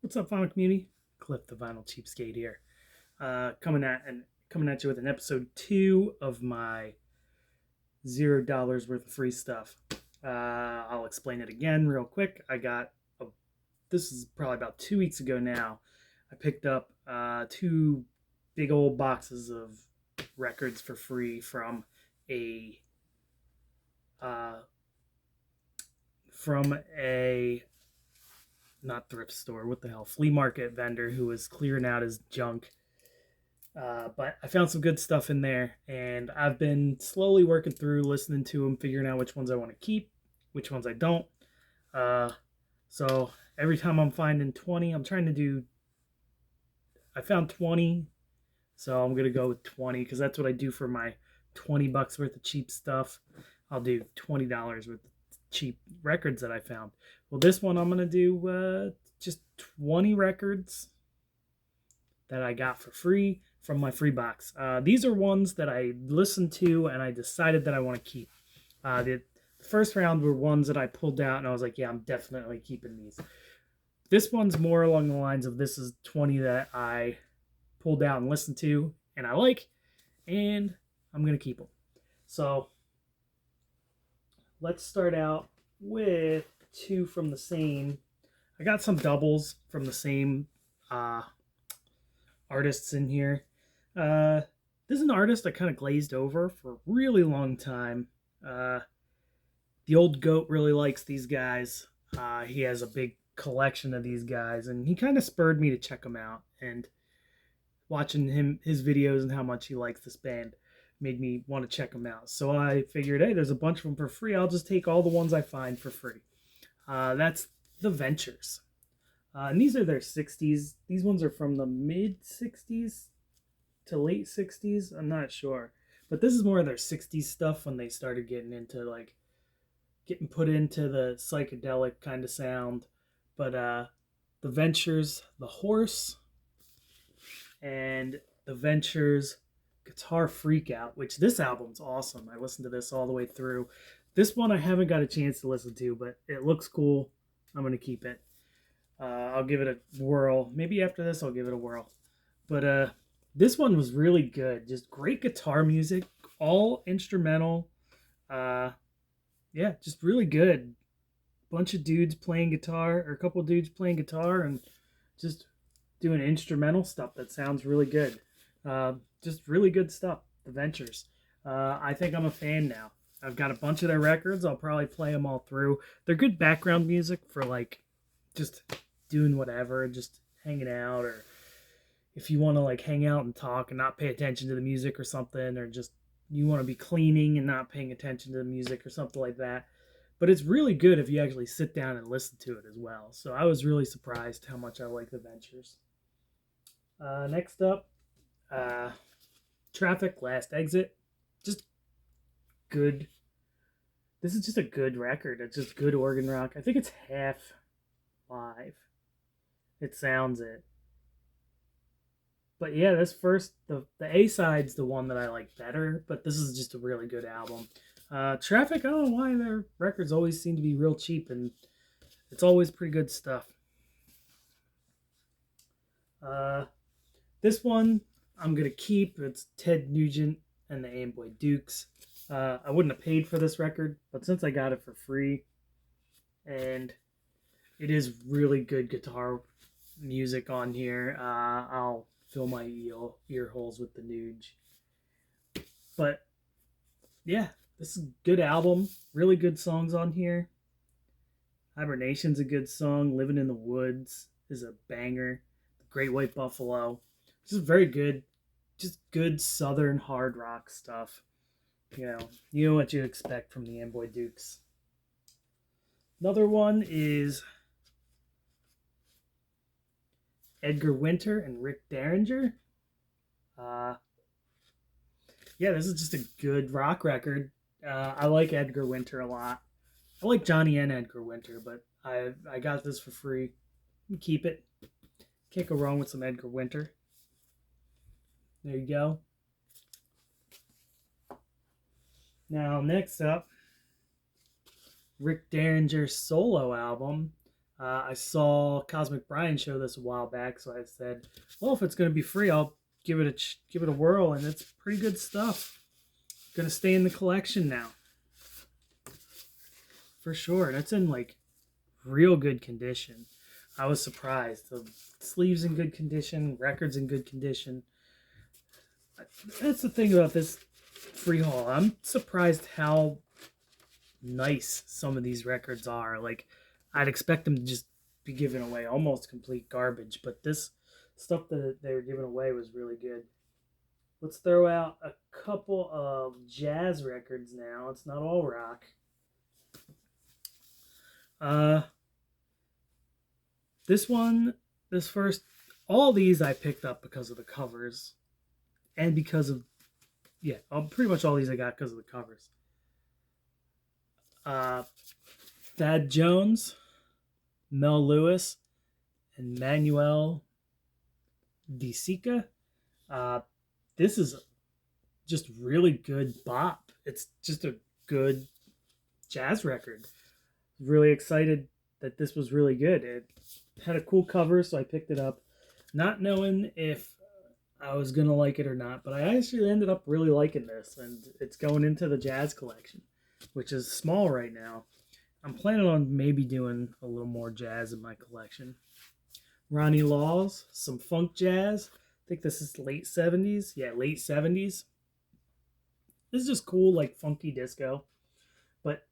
What's up, vinyl community? Cliff, the vinyl cheapskate here, coming at you with an episode 2 of my $0 worth of free stuff. I'll explain it again real quick. This is probably about 2 weeks ago now. I picked up 2 big old boxes of records for free from a uh, from a not thrift store, what the hell, flea market vendor who was clearing out his junk. But I found some good stuff in there, and I've been slowly working through, listening to them, figuring out which ones I want to keep, which ones I don't. So every time I'm finding 20, I found 20, so I'm going to go with 20, because that's what I do for my $20 worth of cheap stuff. I'll do $20 worth of cheap records that I found. Well, this one I'm going to do just 20 records that I got for free from my free box. These are ones that I listened to and I decided that I want to keep. The first round were ones that I pulled out and I was like, yeah, I'm definitely keeping these. This one's more along the lines of this is 20 that I pulled out and listened to and I like, and I'm going to keep them. So let's start out with 2 from the same. I got some doubles from the same artists in here. This is an artist I kind of glazed over for a really long time. The old goat really likes these guys. He has a big collection of these guys, and he kind of spurred me to check them out. And watching his videos and how much he likes this band made me want to check them out. So I figured, hey, there's a bunch of them for free. I'll just take all the ones I find for free. That's the Ventures. And these are their 60s. These ones are from the mid 60s to late 60s. I'm not sure. But this is more of their 60s stuff when they started getting put into the psychedelic kind of sound. But the Ventures, the Horse, and the Ventures Guitar Freak Out, which this album's awesome. I listened to this all the way through. This one I haven't got a chance to listen to, but it looks cool. I'm going to keep it. I'll give it a whirl. Maybe after this I'll give it a whirl. But this one was really good. Just great guitar music, all instrumental. Yeah, just really good. Bunch of dudes playing guitar, or a couple of dudes playing guitar, and just doing instrumental stuff that sounds really good. Just really good stuff. The Ventures. I think I'm a fan now. I've got a bunch of their records. I'll probably play them all through. They're good background music for just doing whatever, just hanging out, or if you want to hang out and talk and not pay attention to the music or something, or just you want to be cleaning and not paying attention to the music or something like that. But it's really good if you actually sit down and listen to it as well. So I was really surprised how much I like the Ventures. Next up, Traffic, Last Exit. Just good. This is just a good record. It's just good organ rock. I think it's half live. It sounds it. But yeah, the A-side's the one that I like better, but this is just a really good album. Traffic, I don't know why their records always seem to be real cheap, and it's always pretty good stuff. This one I'm going to keep. It's Ted Nugent and the AMboy Dukes. I wouldn't have paid for this record, but since I got it for free, and it is really good guitar music on here, I'll fill my ear holes with the Nuge. But yeah, this is a good album. Really good songs on here. Hibernation's a good song. Living in the Woods is a banger. The Great White Buffalo. Just very good. Just good southern hard rock stuff. You know what you expect from the AMboy Dukes. Another one is Edgar Winter and Rick Derringer. Yeah, this is just a good rock record. I like Edgar Winter a lot. I like Johnny and Edgar Winter, but I got this for free. Keep it. Can't go wrong with some Edgar Winter. There you go. Now, next up, Rick Derringer's solo album. I saw Cosmic Brian show this a while back, so I said, "Well, if it's going to be free, I'll give it a whirl." And it's pretty good stuff. Going to stay in the collection now, for sure. And it's in like real good condition. I was surprised. The sleeves in good condition, records in good condition. That's the thing about this free haul. I'm surprised how nice some of these records are. Like, I'd expect them to just be given away almost complete garbage, but this stuff that they were giving away was really good. Let's throw out a couple of jazz records now. It's not all rock. Uh, this one, this first, all these I picked up because of the covers and because of, yeah, pretty much all these I got because of the covers. Thad Jones, Mel Lewis, and Manuel DeSica. This is just really good bop. It's just a good jazz record. Really excited that this was really good. It had a cool cover, so I picked it up, not knowing if I was gonna like it or not. But I actually ended up really liking this, and it's going into the jazz collection, which is small right now. I'm planning on maybe doing a little more jazz in my collection. Ronnie Laws, some funk jazz. I think this is late 70s. Yeah, late 70s. This is just cool, like funky disco. But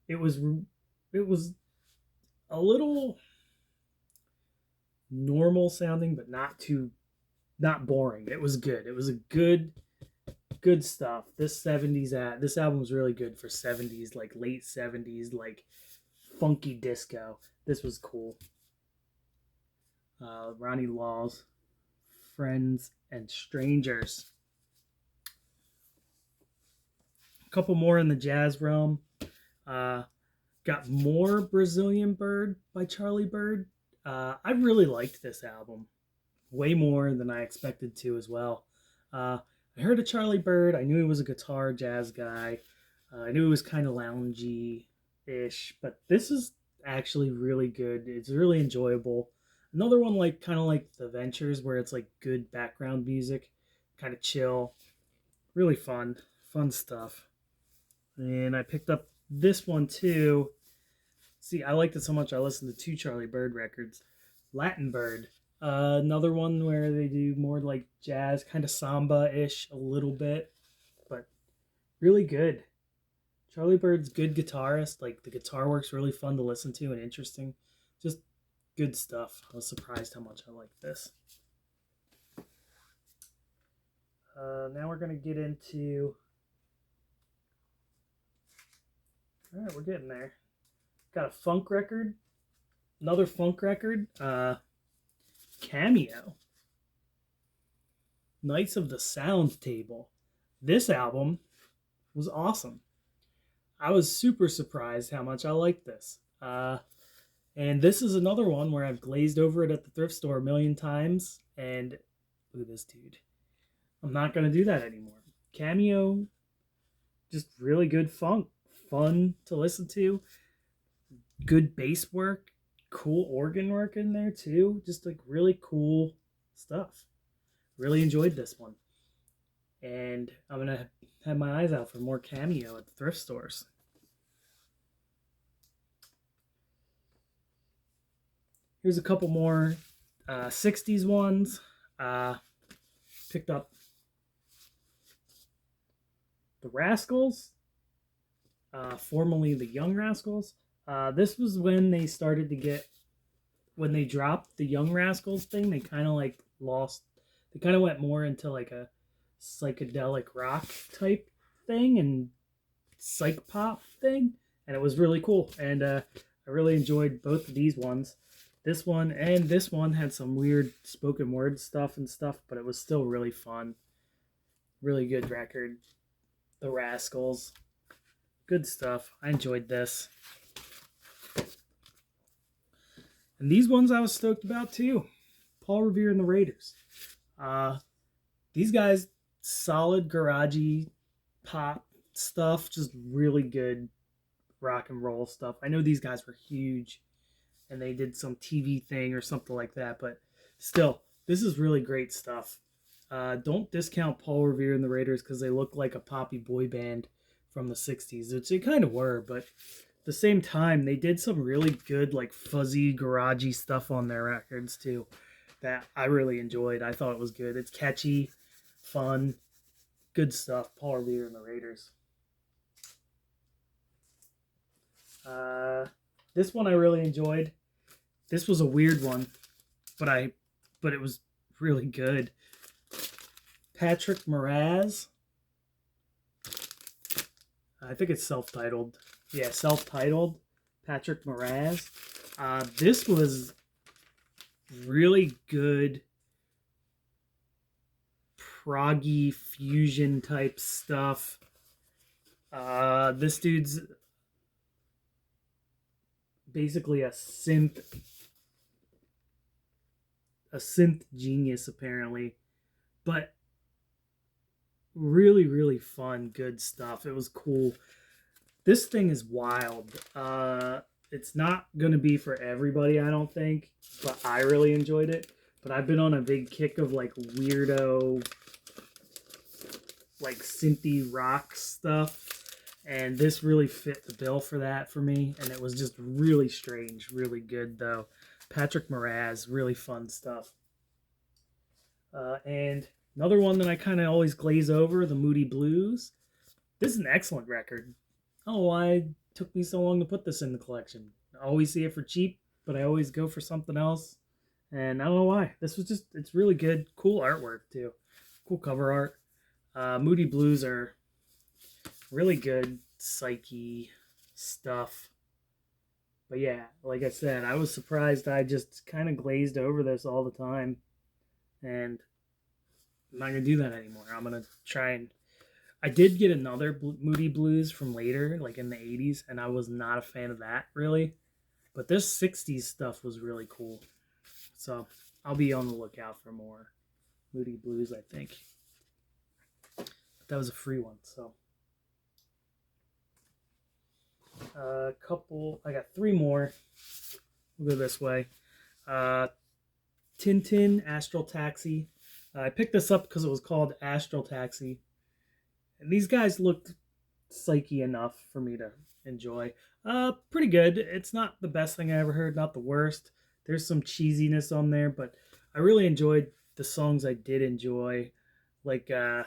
it was it was a little normal sounding, but not boring. It was good. It was a good stuff. This album was really good for 70s, like late 70s, like funky disco. This was cool. Ronnie Laws, Friends and Strangers. A couple more in the jazz realm. Uh, got more Brazilian Bird by Charlie Bird. I really liked this album. Way more than I expected to as well. I heard of Charlie Bird. I knew he was a guitar jazz guy. I knew he was kind of loungy ish, but this is actually really good. It's really enjoyable. Another one like kind of like the Ventures, where it's like good background music, kind of chill, really fun stuff. And I picked up this one too. See, I liked it so much I listened to two Charlie Bird records. Latin Bird, another one where they do more like jazz, kind of samba-ish a little bit, but really good. Charlie Bird's good guitarist. Like the guitar work's really fun to listen to and interesting. Just good stuff. I was surprised how much I liked this. Now we're gonna get into. All right, we're getting there. Got a funk record. Another funk record. Cameo. Knights of the Sound Table. This album was awesome. I was super surprised how much I liked this. And this is another one where I've glazed over it at the thrift store a million times. And look at this dude. I'm not going to do that anymore. Cameo, just really good funk. Fun to listen to. Good bass work. Cool organ work in there too. Just like really cool stuff. Really enjoyed this one. And I'm going to have my eyes out for more Cameo at the thrift stores. Here's a couple more 60s ones. Picked up the Rascals, formerly the Young Rascals. This was when they started to get, when they dropped the Young Rascals thing, they kind of like lost, they kind of went more into like a psychedelic rock type thing and psych pop thing. And it was really cool. And I really enjoyed both of these ones. This one and this one had some weird spoken word stuff and stuff, but it was still really fun. Really good record. The Rascals. Good stuff. I enjoyed this. And these ones I was stoked about too. Paul Revere and the Raiders. These guys, solid garagey pop stuff. Just really good rock and roll stuff. I know these guys were huge and they did some TV thing or something like that. But still, this is really great stuff. Don't discount Paul Revere and the Raiders because they look like a poppy boy band from the 60s, which they kind of were, but at the same time, they did some really good, like fuzzy, garagey stuff on their records too that I really enjoyed. I thought it was good. It's catchy, fun, good stuff. Paul Revere and the Raiders. This one I really enjoyed. This was a weird one, but it was really good. Patrick Marazz. I think it's self-titled. Yeah, self-titled. Patrick Marazz. This was really good proggy fusion type stuff. This dude's basically a synth genius apparently, but really, really fun, good stuff. It was cool. This thing is wild. It's not going to be for everybody, I don't think, but I really enjoyed it. But I've been on a big kick of like weirdo, like synthy rock stuff, and this really fit the bill for that for me, and it was just really strange, really good though. Patrick Marazz, really fun stuff. And another one that I kind of always glaze over, the Moody Blues. This is an excellent record. I don't know why it took me so long to put this in the collection. I always see it for cheap, but I always go for something else. And I don't know why. This was just, it's really good. Cool artwork, too. Cool cover art. Moody Blues are really good psyche stuff. But yeah, like I said, I was surprised I just kind of glazed over this all the time. And I'm not going to do that anymore. I'm going to try and... I did get another Moody Blues from later, like in the 80s, and I was not a fan of that, really. But this 60s stuff was really cool. So I'll be on the lookout for more Moody Blues, I think. But that was a free one, so... I got three more. We'll go this way. Tinted, Astral Taxi. I picked this up because it was called Astral Taxi. And these guys looked psyche enough for me to enjoy. Pretty good. It's not the best thing I ever heard, not the worst. There's some cheesiness on there, but I really enjoyed the songs I did enjoy. Like, I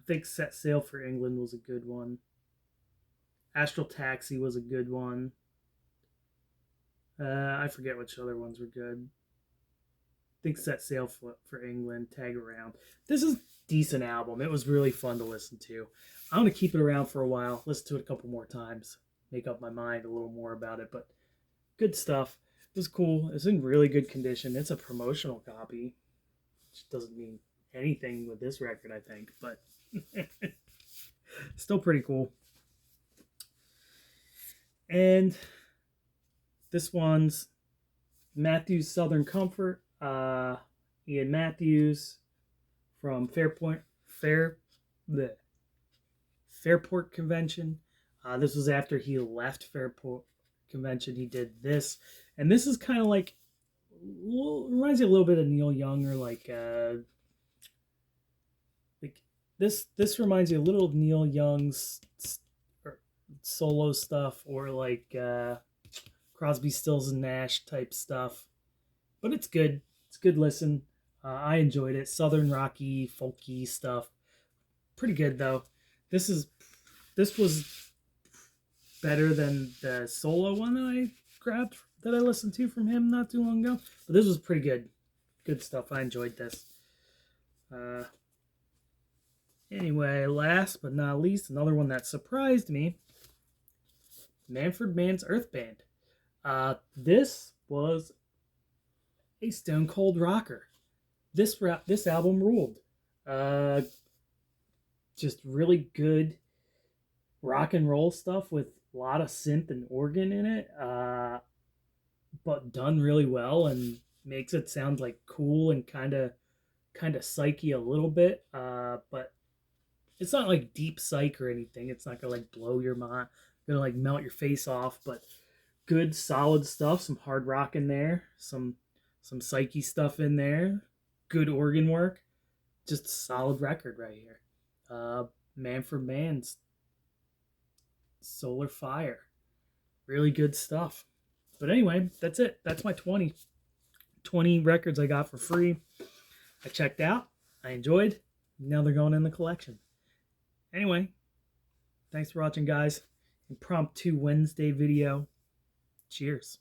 think Set Sail for England was a good one. Astral Taxi was a good one. I forget which other ones were good. I think Set Sail for England, Tag Around. This is a decent album. It was really fun to listen to. I'm going to keep it around for a while, listen to it a couple more times, make up my mind a little more about it, but good stuff. It was cool. It's in really good condition. It's a promotional copy, which doesn't mean anything with this record, I think, but still pretty cool. And this one's Matthews Southern Comfort. Ian Matthews from Fairport Convention. This was after he left Fairport Convention. He did this, and this is kind of like, reminds you a little bit of Neil Young, or like this reminds you a little of Neil Young's solo stuff, or like Crosby, Stills and Nash type stuff. But it's good. It's a good listen. I enjoyed it. Southern rocky, folky stuff. Pretty good though. This was better than the solo one that I grabbed, that I listened to from him not too long ago. But this was pretty good. Good stuff. I enjoyed this. Anyway, last but not least, another one that surprised me. Manfred Mann's Earth Band. This was a stone cold rocker. This album ruled. Just really good rock and roll stuff with a lot of synth and organ in it, but done really well and makes it sound like cool and kind of psyche a little bit. But it's not like deep psych or anything. It's not gonna like blow your mind, gonna like melt your face off, but good, solid stuff. Some hard rock in there. Some psyche stuff in there. Good organ work. Just a solid record right here. Man for Man's Solar Fire. Really good stuff. But anyway, that's it. That's my 20 records I got for free. I checked out. I enjoyed. Now they're going in the collection. Anyway, thanks for watching, guys. Impromptu Wednesday video. Cheers.